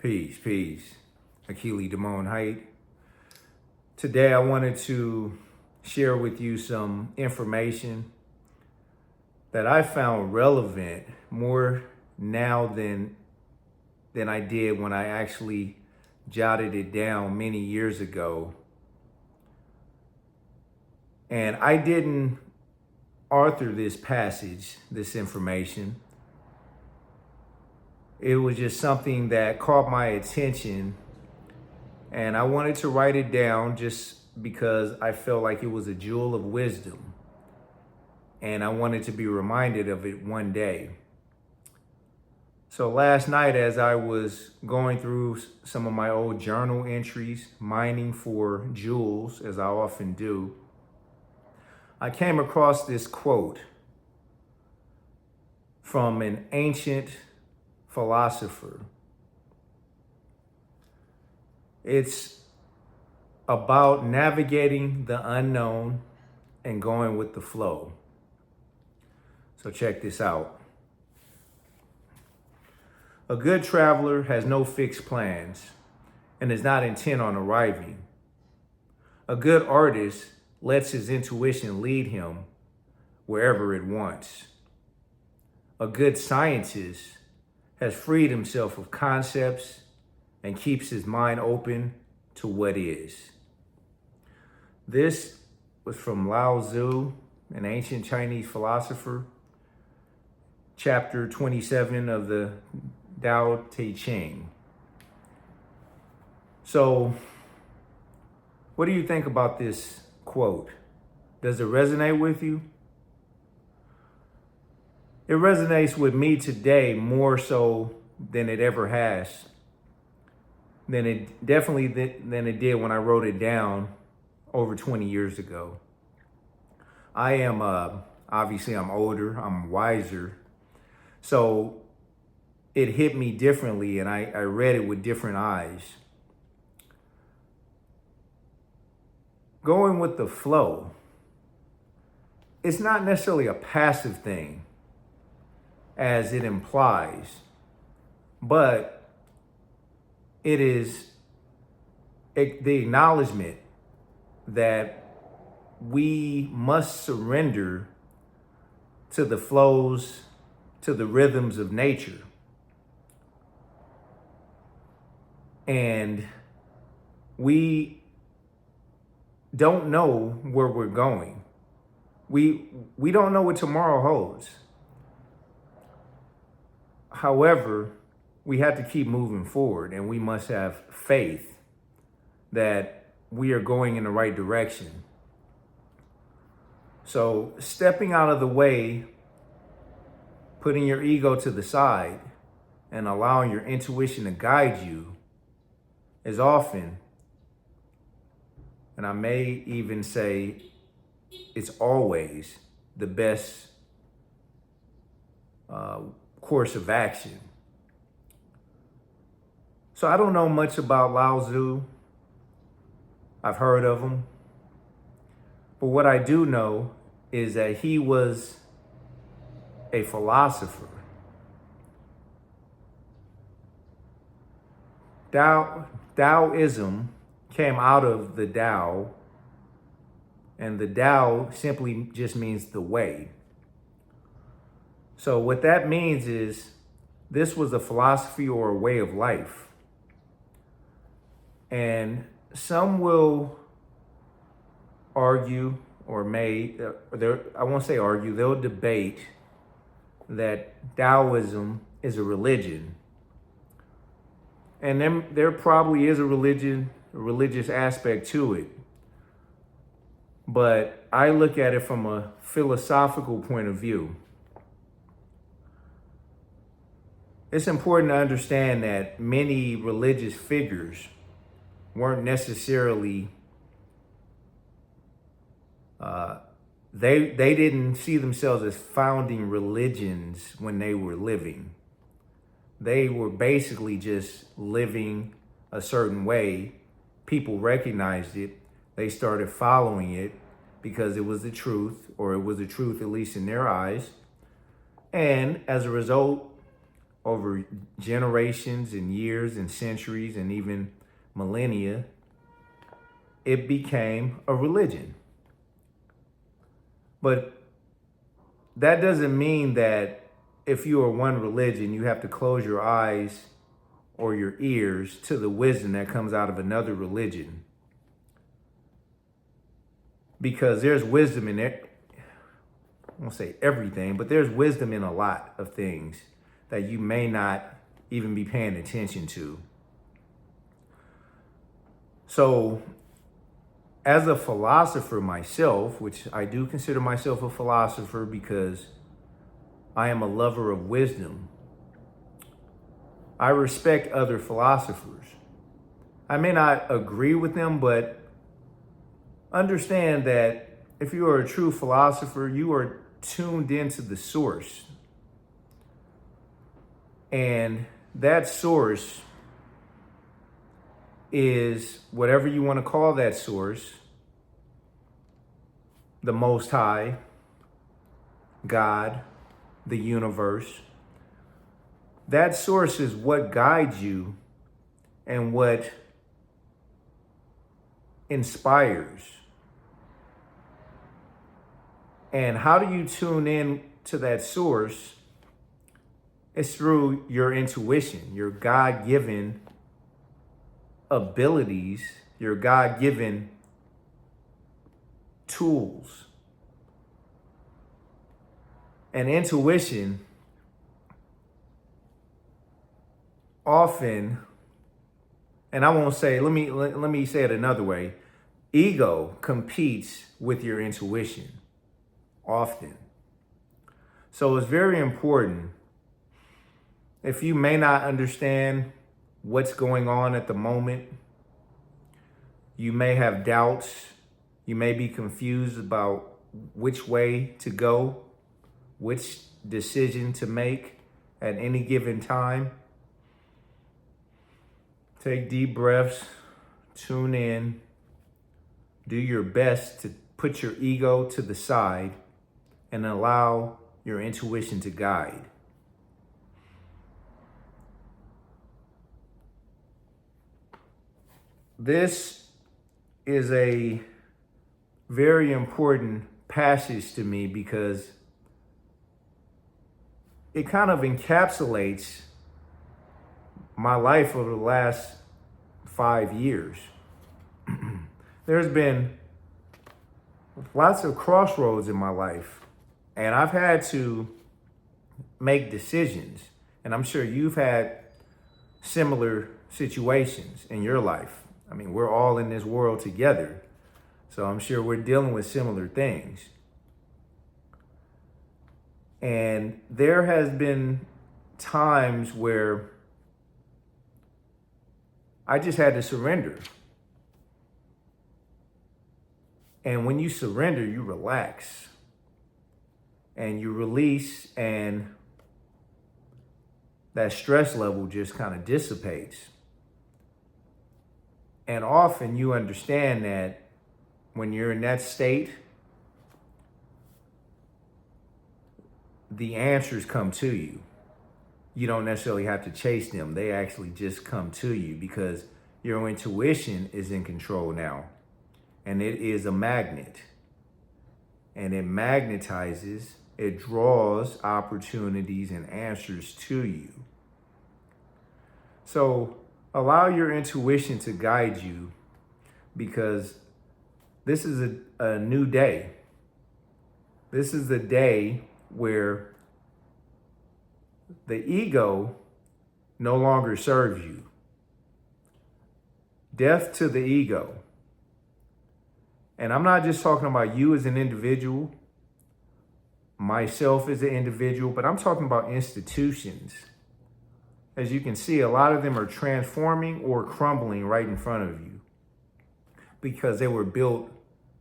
Peace. Akili Damone Height. Today I wanted to share with you some information that I found relevant more now than I did when I actually jotted it down many years ago. And I didn't author this passage, this information. It was just something that caught my attention, and I wanted to write it down just because I felt like it was a jewel of wisdom, and I wanted to be reminded of it one day. So last night, as I was going through some of my old journal entries, mining for jewels, as I often do, I came across this quote from an ancient philosopher. It's about navigating the unknown and going with the flow. So check this out. A good traveler has no fixed plans and is not intent on arriving. A good artist lets his intuition lead him wherever it wants. A good scientist has freed himself of concepts and keeps his mind open to what is. This was from Lao Tzu, an ancient Chinese philosopher, chapter 27 of the Tao Te Ching. So, what do you think about this quote? Does it resonate with you? It resonates with me today more so than it ever has. Than it did when I wrote it down over 20 years ago. I am obviously I'm older, I'm wiser. So it hit me differently, and I read it with different eyes. Going with the flow, it's not necessarily a passive thing, as it implies, but it is the acknowledgement that we must surrender to the flows, to the rhythms of nature. And we don't know where we're going. We don't know what tomorrow holds. However, we have to keep moving forward, and we must have faith that we are going in the right direction. So stepping out of the way, putting your ego to the side, and allowing your intuition to guide you is often, and I may even say it's always, the best course of action. So I don't know much about Lao Tzu. I've heard of him. But what I do know is that he was a philosopher. Taoism came out of the Tao, and the Tao simply just means the way. So what that means is this was a philosophy or a way of life. And some will argue, or I won't say argue, they'll debate that Taoism is a religion. And then there probably is a religious aspect to it. But I look at it from a philosophical point of view. It's important to understand that many religious figures weren't necessarily, they didn't see themselves as founding religions when they were living. They were basically just living a certain way. People recognized it. They started following it because it was the truth, or it was the truth at least in their eyes. And as a result, over generations and years and centuries and even millennia, it became a religion. But that doesn't mean that if you are one religion, you have to close your eyes or your ears to the wisdom that comes out of another religion. Because there's wisdom in it. I won't say everything, but there's wisdom in a lot of things that you may not even be paying attention to. So, as a philosopher myself, which I do consider myself a philosopher because I am a lover of wisdom, I respect other philosophers. I may not agree with them, but understand that if you are a true philosopher, you are tuned into the source. And that source is whatever you want to call that source, the Most High, God, the universe. That source is what guides you and what inspires. And how do you tune in to that source? It's through your intuition, your God-given abilities, your God-given tools. And intuition often, and I won't say, let me say it another way. Ego competes with your intuition often. So it's very important. If you may not understand what's going on at the moment, you may have doubts, you may be confused about which way to go, which decision to make at any given time. Take deep breaths, tune in, do your best to put your ego to the side and allow your intuition to guide. This is a very important passage to me because it kind of encapsulates my life over the last 5 years. There's been lots of crossroads in my life, and I've had to make decisions. And I'm sure you've had similar situations in your life. I mean, we're all in this world together, so I'm sure we're dealing with similar things. And there has been times where I just had to surrender. And when you surrender, you relax and you release, and that stress level just kind of dissipates. And often you understand that when you're in that state, the answers come to you. You don't necessarily have to chase them. They actually just come to you because your intuition is in control now. And it is a magnet. And it magnetizes, it draws opportunities and answers to you. So allow your intuition to guide you, because this is a new day. This is a day where the ego no longer serves you. Death to the ego. And I'm not just talking about you as an individual, myself as an individual, but I'm talking about institutions. As you can see, a lot of them are transforming or crumbling right in front of you because they were built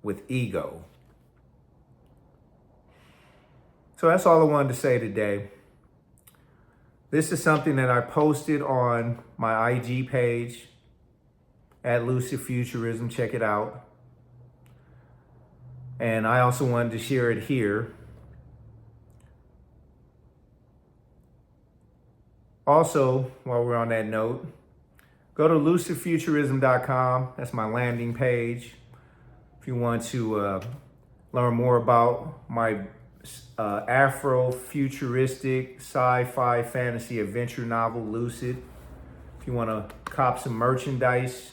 with ego. So that's all I wanted to say today. This is something that I posted on my IG page at Lucid Futurism. Check it out. And I also wanted to share it here. Also, while we're on that note, go to lucidfuturism.com. That's my landing page. If you want to learn more about my Afro-futuristic sci-fi fantasy adventure novel, Lucid. If you want to cop some merchandise,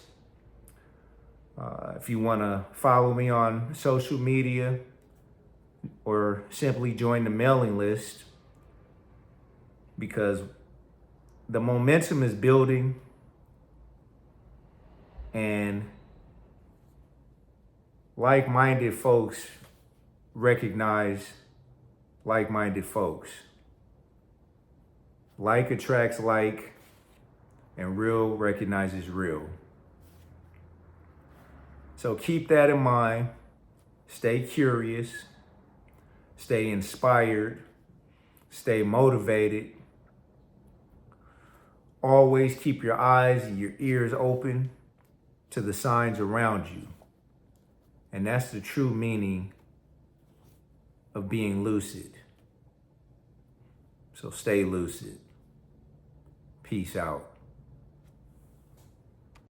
if you want to follow me on social media, or simply join the mailing list, because the momentum is building and like-minded folks recognize like-minded folks. Like attracts like, and real recognizes real. So keep that in mind. Stay curious, stay inspired, stay motivated. Always keep your eyes and your ears open to the signs around you. And that's the true meaning of being lucid. So stay lucid. Peace out.